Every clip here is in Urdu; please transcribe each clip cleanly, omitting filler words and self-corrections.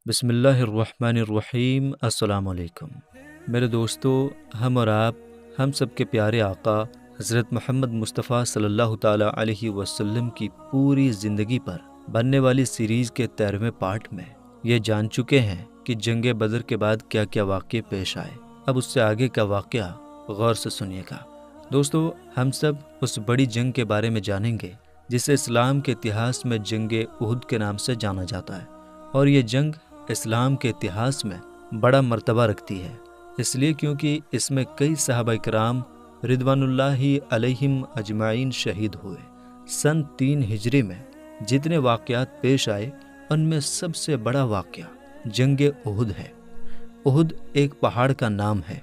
بسم اللہ الرحمن الرحیم۔ السلام علیکم میرے دوستو، ہم سب کے پیارے آقا حضرت محمد مصطفیٰ صلی اللہ تعالیٰ علیہ وسلم کی پوری زندگی پر بننے والی سیریز کے 13ویں پارٹ میں یہ جان چکے ہیں کہ جنگ بدر کے بعد کیا کیا واقعے پیش آئے۔ اب اس سے آگے کا واقعہ غور سے سنیے گا۔ دوستو، ہم سب اس بڑی جنگ کے بارے میں جانیں گے جسے اسلام کے اتہاس میں جنگ احد کے نام سے جانا جاتا ہے، اور یہ جنگ اسلام کے اتہاس میں بڑا مرتبہ رکھتی ہے، اس لیے کیونکہ اس میں کئی صحابہ کرام رضوان اللہ علیہم اجمعین شہید ہوئے۔ سن 3 ہجری میں جتنے واقعات پیش آئے ان میں سب سے بڑا واقعہ جنگ احد ہے۔ احد ایک پہاڑ کا نام ہے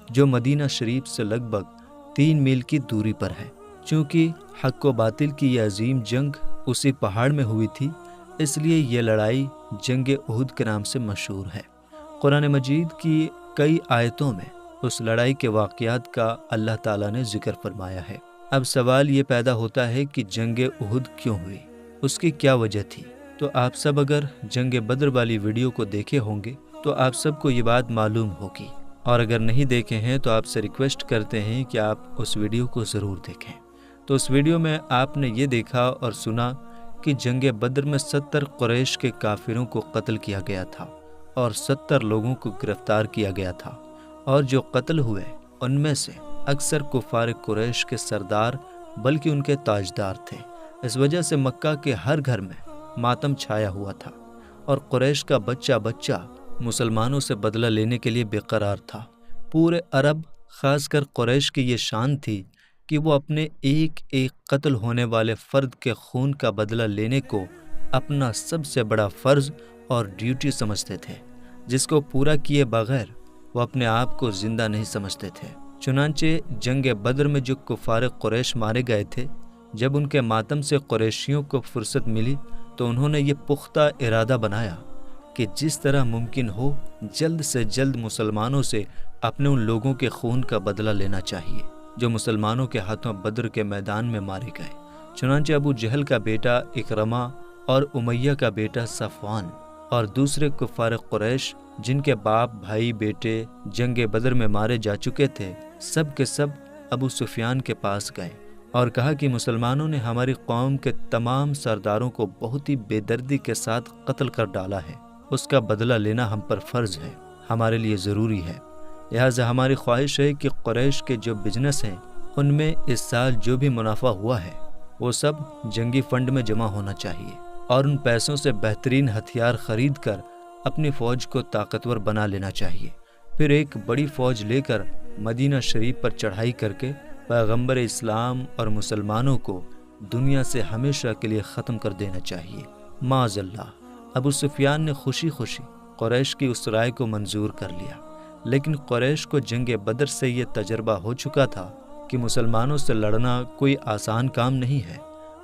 جو مدینہ شریف سے لگ بھگ 3 میل کی دوری پر ہے۔ چونکہ حق و باطل کی یہ عظیم جنگ اسی پہاڑ میں ہوئی تھی، اس لیے یہ لڑائی جنگ احد کے نام سے مشہور ہے۔ قرآن مجید کی کئی آیتوں میں اس لڑائی کے واقعات کا اللہ تعالیٰ نے ذکر فرمایا ہے۔ اب سوال یہ پیدا ہوتا ہے کہ جنگ احد کیوں ہوئی، اس کی کیا وجہ تھی؟ تو آپ سب اگر جنگ بدر والی ویڈیو کو دیکھے ہوں گے تو آپ سب کو یہ بات معلوم ہوگی، اور اگر نہیں دیکھے ہیں تو آپ سے ریکویسٹ کرتے ہیں کہ آپ اس ویڈیو کو ضرور دیکھیں۔ تو اس ویڈیو میں آپ نے یہ دیکھا اور سنا کہ جنگ بدر میں 70 قریش کے کافروں کو قتل کیا گیا تھا اور 70 لوگوں کو گرفتار کیا گیا تھا، اور جو قتل ہوئے ان میں سے اکثر کفار قریش کے سردار بلکہ ان کے تاجدار تھے۔ اس وجہ سے مکہ کے ہر گھر میں ماتم چھایا ہوا تھا، اور قریش کا بچہ بچہ مسلمانوں سے بدلہ لینے کے لیے بے قرار تھا۔ پورے عرب، خاص کر قریش کی یہ شان تھی کہ وہ اپنے ایک ایک قتل ہونے والے فرد کے خون کا بدلہ لینے کو اپنا سب سے بڑا فرض اور ڈیوٹی سمجھتے تھے، جس کو پورا کیے بغیر وہ اپنے آپ کو زندہ نہیں سمجھتے تھے۔ چنانچہ جنگ بدر میں جو کفار قریش مارے گئے تھے، جب ان کے ماتم سے قریشیوں کو فرصت ملی تو انہوں نے یہ پختہ ارادہ بنایا کہ جس طرح ممکن ہو جلد سے جلد مسلمانوں سے اپنے ان لوگوں کے خون کا بدلہ لینا چاہیے جو مسلمانوں کے ہاتھوں بدر کے میدان میں مارے گئے۔ چنانچہ ابو جہل کا بیٹا اکرمہ اور امیہ کا بیٹا صفوان اور دوسرے کفار قریش جن کے باپ بھائی بیٹے جنگ بدر میں مارے جا چکے تھے، سب کے سب ابو سفیان کے پاس گئے اور کہا کہ مسلمانوں نے ہماری قوم کے تمام سرداروں کو بہت ہی بے دردی کے ساتھ قتل کر ڈالا ہے، اس کا بدلہ لینا ہم پر فرض ہے، ہمارے لیے ضروری ہے۔ لہٰذا ہماری خواہش ہے کہ قریش کے جو بزنس ہیں ان میں اس سال جو بھی منافع ہوا ہے وہ سب جنگی فنڈ میں جمع ہونا چاہیے، اور ان پیسوں سے بہترین ہتھیار خرید کر اپنی فوج کو طاقتور بنا لینا چاہیے۔ پھر ایک بڑی فوج لے کر مدینہ شریف پر چڑھائی کر کے پیغمبر اسلام اور مسلمانوں کو دنیا سے ہمیشہ کے لیے ختم کر دینا چاہیے۔ معاذ اللہ۔ ابو سفیان نے خوشی خوشی قریش کی اس رائے کو منظور کر لیا، لیکن قریش کو جنگ بدر سے یہ تجربہ ہو چکا تھا کہ مسلمانوں سے لڑنا کوئی آسان کام نہیں ہے۔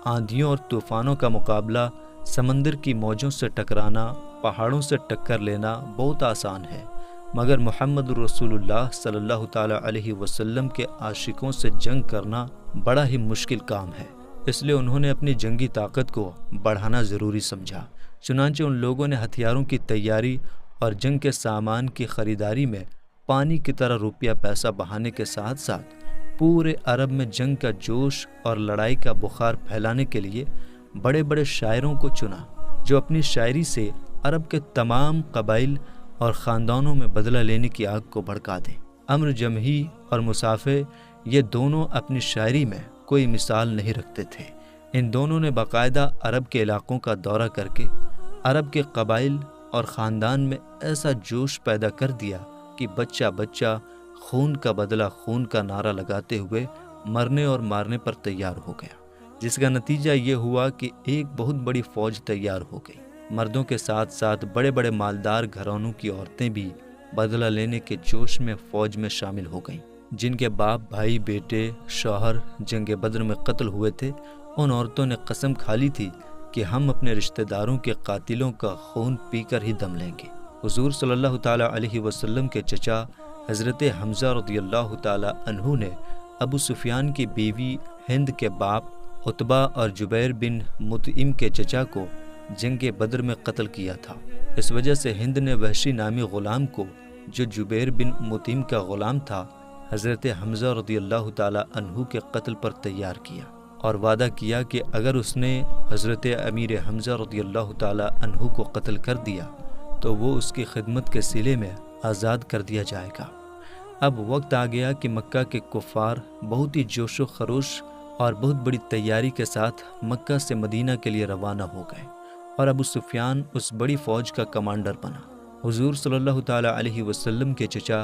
آندھیوں اور طوفانوں کا مقابلہ، سمندر کی موجوں سے ٹکرانا، پہاڑوں سے ٹکر لینا بہت آسان ہے، مگر محمد رسول اللہ صلی اللہ تعالیٰ علیہ وسلم کے عاشقوں سے جنگ کرنا بڑا ہی مشکل کام ہے۔ اس لیے انہوں نے اپنی جنگی طاقت کو بڑھانا ضروری سمجھا۔ چنانچہ ان لوگوں نے ہتھیاروں کی تیاری اور جنگ کے سامان کی خریداری میں پانی کی طرح روپیہ پیسہ بہانے کے ساتھ ساتھ پورے عرب میں جنگ کا جوش اور لڑائی کا بخار پھیلانے کے لیے بڑے بڑے شاعروں کو چنا جو اپنی شاعری سے عرب کے تمام قبائل اور خاندانوں میں بدلہ لینے کی آگ کو بھڑکا دیں۔ عمرو جمحی اور مصافح یہ دونوں اپنی شاعری میں کوئی مثال نہیں رکھتے تھے۔ ان دونوں نے باقاعدہ عرب کے علاقوں کا دورہ کر کے عرب کے قبائل اور خاندان میں ایسا جوش پیدا کر دیا کہ بچہ بچہ خون کا بدلہ خون کا نعرہ لگاتے ہوئے مرنے اور مارنے پر تیار ہو گیا، جس کا نتیجہ یہ ہوا کہ ایک بہت بڑی فوج تیار ہو گئی۔ مردوں کے ساتھ ساتھ بڑے بڑے مالدار گھرانوں کی عورتیں بھی بدلہ لینے کے جوش میں فوج میں شامل ہو گئیں۔ جن کے باپ بھائی بیٹے شوہر جنگ بدر میں قتل ہوئے تھے، ان عورتوں نے قسم کھا لی تھی کہ ہم اپنے رشتہ داروں کے قاتلوں کا خون پی کر ہی دم لیں گے۔ حضور صلی اللہ تعالیٰ علیہ وسلم کے چچا حضرت حمزہ رضی اللہ تعالیٰ عنہ نے ابو سفیان کی بیوی ہند کے باپ عتبہ اور جبیر بن مطعم کے چچا کو جنگ بدر میں قتل کیا تھا۔ اس وجہ سے ہند نے وحشی نامی غلام کو، جو جبیر بن مطعم کا غلام تھا، حضرت حمزہ رضی اللہ تعالیٰ عنہ کے قتل پر تیار کیا اور وعدہ کیا کہ اگر اس نے حضرت امیر حمزہ رضی اللہ تعالیٰ عنہ کو قتل کر دیا تو وہ اس کی خدمت کے صلے میں آزاد کر دیا جائے گا۔ اب وقت آ گیا کہ مکہ کے کفار بہت ہی جوش و خروش اور بہت بڑی تیاری کے ساتھ مکہ سے مدینہ کے لیے روانہ ہو گئے، اور ابو سفیان اس بڑی فوج کا کمانڈر بنا۔ حضور صلی اللہ تعالیٰ علیہ وسلم کے چچا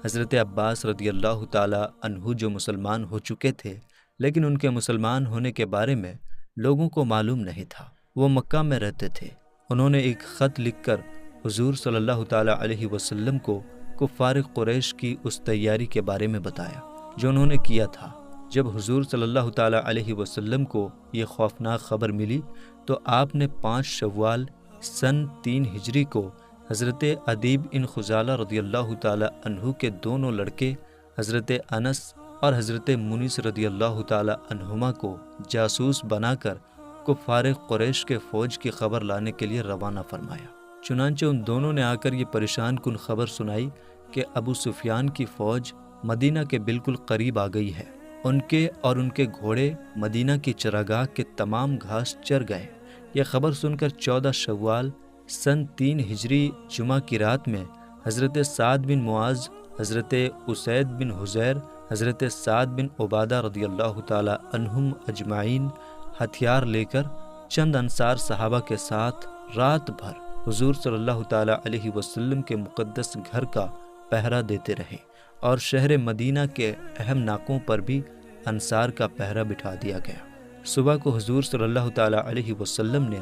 حضرت عباس رضی اللہ تعالیٰ عنہ جو مسلمان ہو چکے تھے، لیکن ان کے مسلمان ہونے کے بارے میں لوگوں کو معلوم نہیں تھا، وہ مکہ میں رہتے تھے۔ انہوں نے ایک خط لکھ کر حضور صلی اللہ تعالیٰ علیہ وسلم کو کفار قریش کی اس تیاری کے بارے میں بتایا جو انہوں نے کیا تھا۔ جب حضور صلی اللہ تعالیٰ علیہ وسلم کو یہ خوفناک خبر ملی تو آپ نے 5 شوال سن 3 ہجری کو حضرت ادیب ان خزالہ رضی اللہ تعالیٰ عنہ کے دونوں لڑکے حضرت انس اور حضرت منیس رضی اللہ تعالیٰ عنہما کو جاسوس بنا کر کفار قریش کے فوج کی خبر لانے کے لیے روانہ فرمایا۔ چنانچہ ان دونوں نے آ کر یہ پریشان کن خبر سنائی کہ ابو سفیان کی فوج مدینہ کے بالکل قریب آ گئی ہے۔ ان کے اور ان کے گھوڑے مدینہ کی چراگاہ کے تمام گھاس چر گئے۔ یہ خبر سن کر 14 شوال سن 3 ہجری جمعہ کی رات میں حضرت سعد بن معاذ، حضرت اسید بن حضیر، حضرت سعد بن عبادہ رضی اللہ تعالیٰ عنہم اجمعین ہتھیار لے کر چند انصار صحابہ کے ساتھ رات بھر حضور صلی اللہ تعالیٰ علیہ وسلم کے مقدس گھر کا پہرا دیتے رہے، اور شہر مدینہ کے اہم ناکوں پر بھی انصار کا پہرا بٹھا دیا گیا۔ صبح کو حضور صلی اللہ تعالیٰ علیہ وسلم نے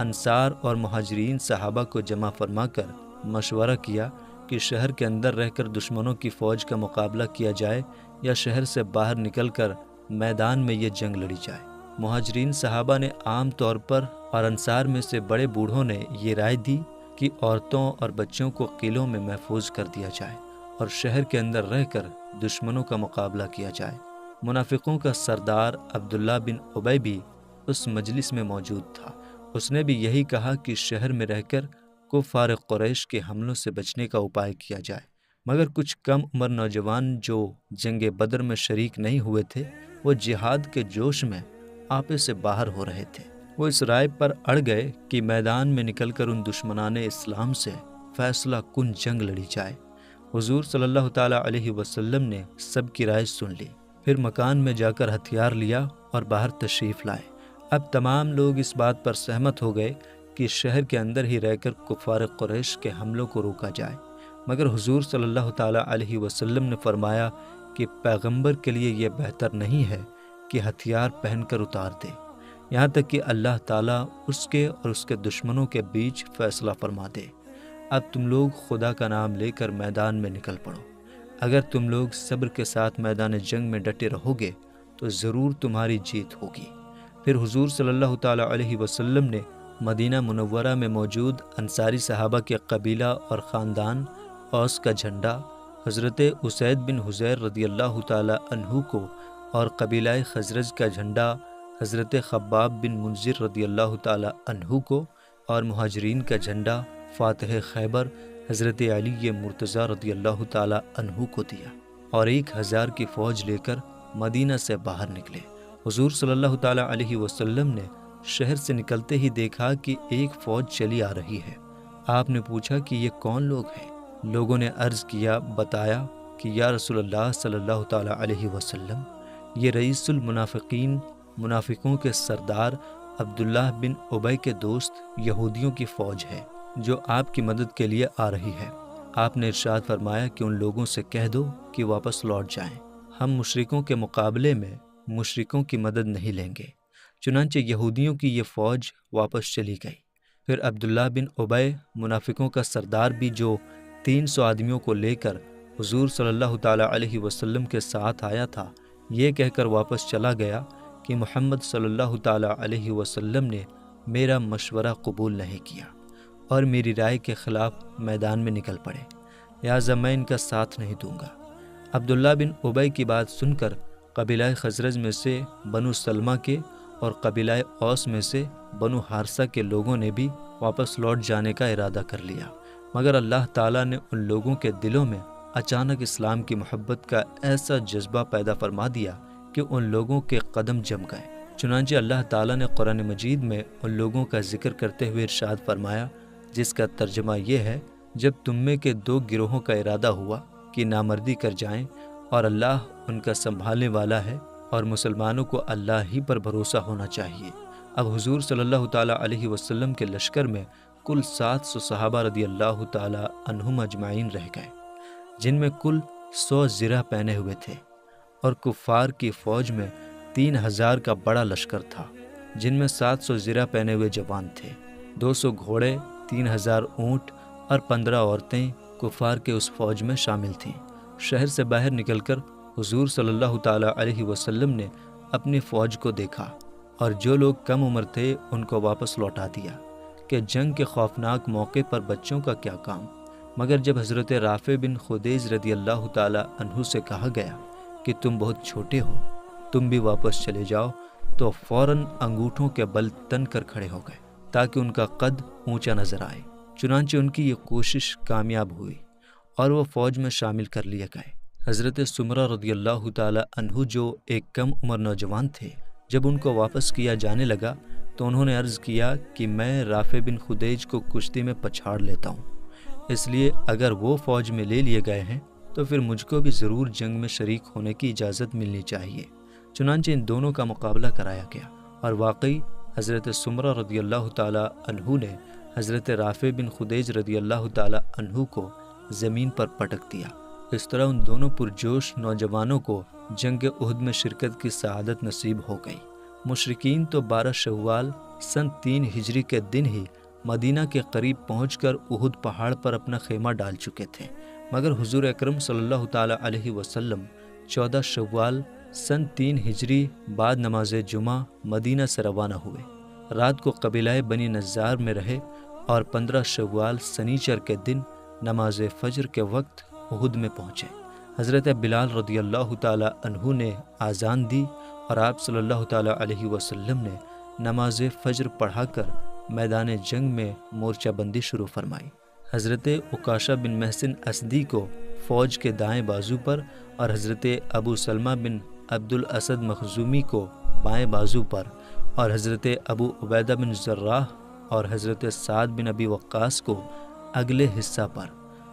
انصار اور مہاجرین صحابہ کو جمع فرما کر مشورہ کیا کہ شہر کے اندر رہ کر دشمنوں کی فوج کا مقابلہ کیا جائے یا شہر سے باہر نکل کر میدان میں یہ جنگ لڑی جائے۔ مہاجرین صحابہ نے عام طور پر اور انصار میں سے بڑے بوڑھوں نے یہ رائے دی کہ عورتوں اور بچوں کو قلعوں میں محفوظ کر دیا جائے اور شہر کے اندر رہ کر دشمنوں کا مقابلہ کیا جائے۔ منافقوں کا سردار عبداللہ بن ابی بھی اس مجلس میں موجود تھا۔ اس نے بھی یہی کہا کہ شہر میں رہ کر کفار قریش کے حملوں سے بچنے کا اپائے کیا جائے، مگر کچھ کم عمر نوجوان جو جنگ بدر میں شریک نہیں ہوئے تھے، وہ جہاد کے جوش میں آپے سے باہر ہو رہے تھے۔ وہ اس رائے پر اڑ گئے کہ میدان میں نکل کر ان دشمنان اسلام سے فیصلہ کن جنگ لڑی جائے۔ حضور صلی اللہ تعالیٰ علیہ وسلم نے سب کی رائے سن لی، پھر مکان میں جا کر ہتھیار لیا اور باہر تشریف لائے۔ اب تمام لوگ اس بات پر سہمت ہو گئے کہ شہر کے اندر ہی رہ کر کفار قریش کے حملوں کو روکا جائے، مگر حضور صلی اللہ تعالیٰ علیہ وسلم نے فرمایا کہ پیغمبر کے لیے یہ بہتر نہیں ہے کہ ہتھیار پہن کر اتار دے، یہاں تک کہ اللہ تعالیٰ اس کے اور اس کے دشمنوں کے بیچ فیصلہ فرما دے۔ اب تم لوگ خدا کا نام لے کر میدان میں نکل پڑو۔ اگر تم لوگ صبر کے ساتھ میدان جنگ میں ڈٹے رہو گے تو ضرور تمہاری جیت ہوگی۔ پھر حضور صلی اللہ تعالیٰ علیہ وسلم نے مدینہ منورہ میں موجود انصاری صحابہ کے قبیلہ اور خاندان اوس کا جھنڈا حضرت اسید بن حضیر رضی اللہ تعالیٰ عنہ کو اور قبیلہ خزرج کا جھنڈا حضرت خباب بن منذر رضی اللہ تعالیٰ عنہ کو اور مہاجرین کا جھنڈا فاتح خیبر حضرت علی مرتضیٰ رضی اللہ تعالیٰ عنہ کو دیا، اور 1000 کی فوج لے کر مدینہ سے باہر نکلے۔ حضور صلی اللہ تعالیٰ علیہ وسلم نے شہر سے نکلتے ہی دیکھا کہ ایک فوج چلی آ رہی ہے۔ آپ نے پوچھا کہ یہ کون لوگ ہیں؟ لوگوں نے عرض کیا، بتایا کہ یا رسول اللہ صلی اللہ تعالیٰ علیہ وسلم، یہ رئیس المنافقین، منافقوں کے سردار عبداللہ بن ابی کے دوست یہودیوں کی فوج ہے جو آپ کی مدد کے لیے آ رہی ہے۔ آپ نے ارشاد فرمایا کہ ان لوگوں سے کہہ دو کہ واپس لوٹ جائیں، ہم مشرکوں کے مقابلے میں مشرکوں کی مدد نہیں لیں گے۔ چنانچہ یہودیوں کی یہ فوج واپس چلی گئی۔ پھر عبداللہ بن ابی، منافقوں کا سردار بھی، جو 300 آدمیوں کو لے کر حضور صلی اللہ تعالیٰ علیہ وسلم کے ساتھ آیا تھا، یہ کہہ کر واپس چلا گیا کہ محمد صلی اللہ تعالیٰ علیہ وسلم نے میرا مشورہ قبول نہیں کیا اور میری رائے کے خلاف میدان میں نکل پڑے، لہٰذا میں ان کا ساتھ نہیں دوں گا۔ عبداللہ بن ابی کی بات سن کر قبیلہ خزرج میں سے بنو سلمہ کے اور قبیلہ اوس میں سے بنو حارثہ کے لوگوں نے بھی واپس لوٹ جانے کا ارادہ کر لیا، مگر اللہ تعالیٰ نے ان لوگوں کے دلوں میں اچانک اسلام کی محبت کا ایسا جذبہ پیدا فرما دیا کہ ان لوگوں کے قدم جم گئے۔ چنانچہ اللہ تعالیٰ نے قرآن مجید میں ان لوگوں کا ذکر کرتے ہوئے ارشاد فرمایا، جس کا ترجمہ یہ ہے، جب تم میں کے دو گروہوں کا ارادہ ہوا کہ نامردی کر جائیں اور اللہ ان کا سنبھالنے والا ہے اور مسلمانوں کو اللہ ہی پر بھروسہ ہونا چاہیے۔ اب حضور صلی اللہ تعالیٰ علیہ وسلم کے لشکر میں کل 700 صحابہ رضی اللہ تعالیٰ عنہم اجمعین رہ گئے، جن میں کل 100 زرہ پہنے ہوئے تھے، اور کفار کی فوج میں 3000 کا بڑا لشکر تھا، جن میں 700 زرہ پہنے ہوئے جوان تھے، 200 گھوڑے، 3000 اونٹ اور 15 عورتیں کفار کے اس فوج میں شامل تھیں۔ شہر سے باہر نکل کر حضور صلی اللہ تعالیٰ علیہ وسلم نے اپنی فوج کو دیکھا اور جو لوگ کم عمر تھے ان کو واپس لوٹا دیا کہ جنگ کے خوفناک موقع پر بچوں کا کیا کام۔ مگر جب حضرت رافع بن خدیج رضی اللہ تعالیٰ عنہ سے کہا گیا کہ تم بہت چھوٹے ہو، تم بھی واپس چلے جاؤ، تو فوراً انگوٹھوں کے بل تن کر کھڑے ہو گئے تاکہ ان کا قد اونچا نظر آئے۔ چنانچہ ان کی یہ کوشش کامیاب ہوئی اور وہ فوج میں شامل کر لیے گئے۔ حضرت سمرہ رضی اللہ تعالیٰ عنہ جو ایک کم عمر نوجوان تھے، جب ان کو واپس کیا جانے لگا تو انہوں نے عرض کیا کہ میں رافع بن خدیج کو کشتی میں پچھاڑ لیتا ہوں، اس لیے اگر وہ فوج میں لے لیے گئے ہیں تو پھر مجھ کو بھی ضرور جنگ میں شریک ہونے کی اجازت ملنی چاہیے۔ چنانچہ ان دونوں کا مقابلہ کرایا گیا اور واقعی حضرت سمرہ رضی اللہ تعالیٰ عنہ نے حضرت رافع بن خدیج رضی اللہ تعالیٰ عنہ کو زمین پر پٹک دیا۔ اس طرح ان دونوں پرجوش نوجوانوں کو جنگ احد میں شرکت کی سعادت نصیب ہو گئی۔ مشرکین تو 12 شوال سن 3 ہجری کے دن ہی مدینہ کے قریب پہنچ کر احد پہاڑ پر اپنا خیمہ ڈال چکے تھے، مگر حضور اکرم صلی اللہ تعالیٰ علیہ وسلم 14 شوال سن 3 ہجری بعد نماز جمعہ مدینہ سے روانہ ہوئے، رات کو قبیلہ بنی نجار میں رہے اور 15 شوال سنیچر کے دن نماز فجر کے وقت احد میں پہنچے۔ حضرت بلال رضی اللہ تعالیٰ عنہ نے آذان دی اور آپ صلی اللہ تعالیٰ علیہ وسلم نے نماز فجر پڑھا کر میدان جنگ میں مورچہ بندی شروع فرمائی۔ حضرت عکاشہ بن محسن اسدی کو فوج کے دائیں بازو پر اور حضرت ابو سلمہ بن عبد الاسد مخزومی کو بائیں بازو پر اور حضرت ابو عبیدہ بن جراح اور حضرت سعد بن ابی وقاص کو اگلے حصہ پر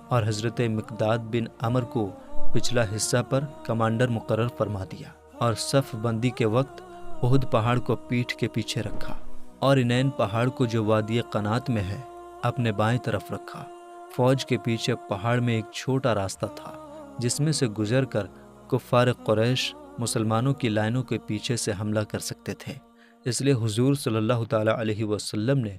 اور حضرت مقداد بن عمر کو پچھلا حصہ پر کمانڈر مقرر فرما دیا، اور صف بندی کے وقت احد پہاڑ کو پیٹھ کے پیچھے رکھا اور انین پہاڑ کو جو وادی قنات میں ہے اپنے بائیں طرف رکھا۔ فوج کے پیچھے پہاڑ میں ایک چھوٹا راستہ تھا جس میں سے گزر کر کفار قریش مسلمانوں کی لائنوں کے پیچھے سے حملہ کر سکتے تھے، اس لیے حضور صلی اللہ تعالیٰ علیہ وسلم نے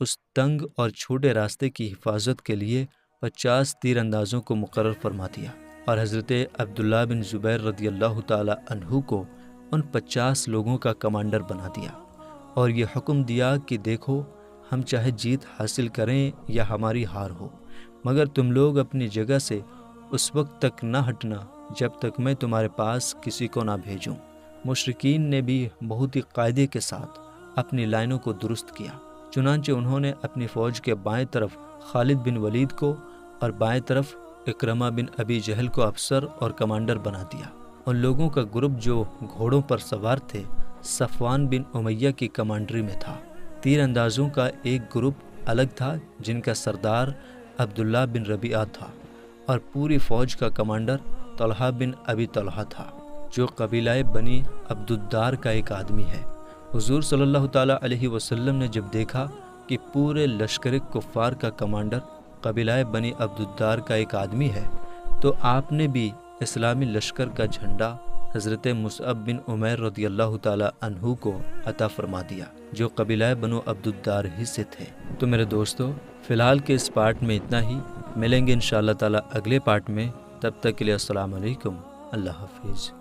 اس تنگ اور چھوٹے راستے کی حفاظت کے لیے 50 تیر اندازوں کو مقرر فرما دیا اور حضرت عبداللہ بن زبیر رضی اللہ تعالیٰ عنہ کو ان 50 لوگوں کا کمانڈر بنا دیا اور یہ حکم دیا کہ دیکھو، ہم چاہے جیت حاصل کریں یا ہماری ہار ہو، مگر تم لوگ اپنی جگہ سے اس وقت تک نہ ہٹنا جب تک میں تمہارے پاس کسی کو نہ بھیجوں۔ مشرکین نے بھی بہت ہی قاعدے کے ساتھ اپنی لائنوں کو درست کیا، چنانچہ انہوں نے اپنی فوج کے بائیں طرف خالد بن ولید کو اور بائیں طرف اکرمہ بن ابی جہل کو افسر اور کمانڈر بنا دیا۔ ان لوگوں کا گروپ جو گھوڑوں پر سوار تھے صفوان بن امیہ کی کمانڈری میں تھا۔ تیر اندازوں کا ایک گروپ الگ تھا جن کا سردار عبداللہ بن ربیعہ تھا، اور پوری فوج کا کمانڈر طلحہ بن ابی طلحہ تھا جو قبیلہ بنی عبد الدار کا ایک آدمی ہے۔ حضور صلی اللہ تعالیٰ علیہ وسلم نے جب دیکھا کہ پورے لشکر کفار کا کمانڈر قبیلہ بنی عبد الدار کا ایک آدمی ہے تو آپ نے بھی اسلامی لشکر کا جھنڈا حضرت مصعب بن عمیر رضی اللہ تعالیٰ عنہ کو عطا فرما دیا جو قبیلہ بنو عبد الدار ہی سے تھے۔ تو میرے دوستو، فی الحال کے اس پارٹ میں اتنا ہی، ملیں گے انشاءاللہ تعالیٰ اگلے پارٹ میں، تب تک کے لیے السلام علیکم، اللہ حافظ۔